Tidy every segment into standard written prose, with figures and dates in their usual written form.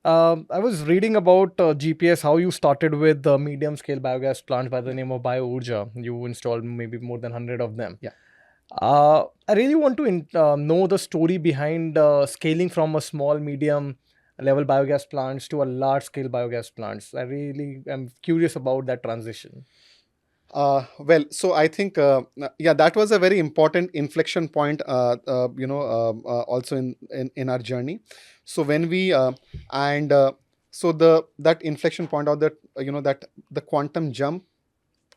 I was reading about GPS, how you started with the medium scale biogas plants by the name of Urja. You installed maybe more than 100 of them. Yeah. I really want to know the story behind scaling from a small, medium level biogas plants to a large scale biogas plants. I really am curious about that transition. So I think, yeah, that was a very important inflection point, also in our journey. So when we, and so that inflection point, or that, that the quantum jump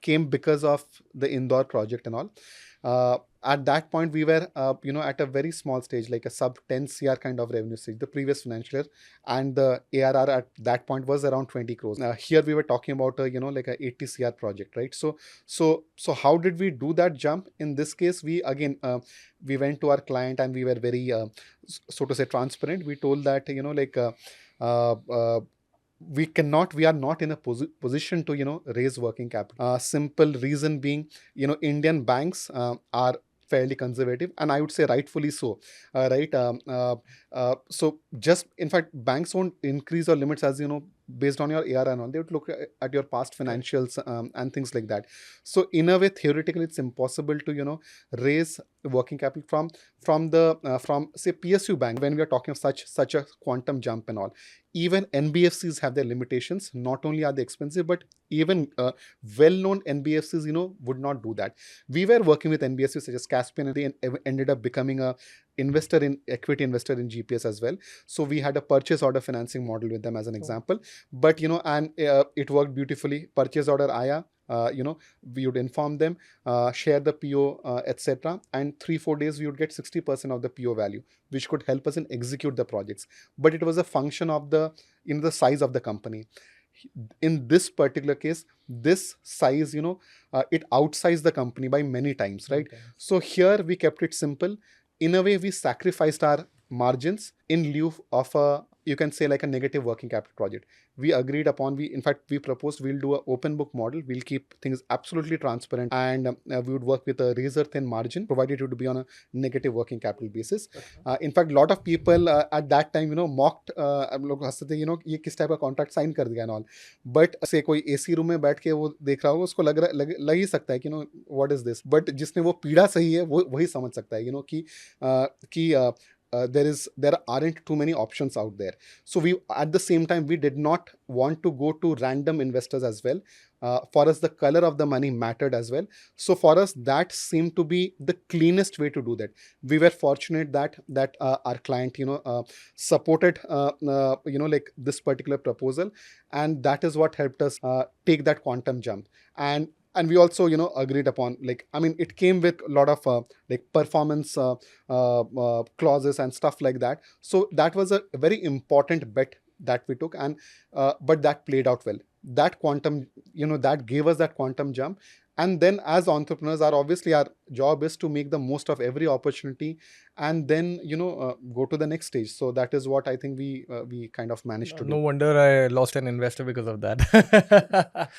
came because of the Indore project and all. At that point, we were, at a very small stage, like a sub 10 CR kind of revenue stage, the previous financial year, and the ARR at that point was around 20 crores. Here we were talking about like a 80 CR project, right? So how did we do that jump? In this case, we again, we went to our client and we were very, so to say, transparent. We told that, uh, uh, we are not in a position to raise working capital. Simple reason being, Indian banks are fairly conservative, and I would say rightfully so. Right So just, in fact, banks won't increase your limits, as based on your AR and all. They would look at your past Correct. financials, and things like that. So in a way, theoretically, it's impossible to raise working capital from say PSU bank, when we are talking of such a quantum jump and all. Even NBFCs have their limitations. Not only are they expensive, but even well-known NBFCs, would not do that. We were working with NBFCs such as Caspian, and they ended up becoming a equity investor in GPS as well. So we had a purchase order financing model with them, as an Oh. example. But and it worked beautifully. Purchase order aya. We would inform them, share the PO, etc. And 3-4 days, we would get 60% of the PO value, which could help us in execute the projects. But it was a function of the the size of the company. In this particular case, this size, it outsized the company by many times, right? Okay. So here we kept it simple. In a way, we sacrificed our margins in lieu of a, you can say, like a negative working capital project. We agreed upon, we in fact we proposed, we'll do an open book model. We'll keep things absolutely transparent, and we would work with a razor thin margin, provided it would be on a negative working capital basis. In fact, a lot of people at that time, mocked, हम लोग हंसते थे, ये किस type का contract sign कर दिया all. But से कोई एसी रूम में बैठ के वो देख रहा होगा, उसको लग ही सकता है कि व्हाट इज दिस. बट जिसने वो पीड़ा सही है, वो वही समझ सकता है, कि there aren't too many options out there. So we, at the same time, we did not want to go to random investors as well. For us, the color of the money mattered as well. So for us, that seemed to be the cleanest way to do that. We were fortunate that our client supported like this particular proposal, and that is what helped us take that quantum jump. And we also agreed upon, like, I mean, it came with a lot of like performance clauses and stuff like that. So that was a very important bet that we took, and but that played out well. That quantum, that gave us that quantum jump. And then, as entrepreneurs, our obviously our job is to make the most of every opportunity, and then go to the next stage. So that is what I think we kind of managed to No do. wonder I lost an investor because of that.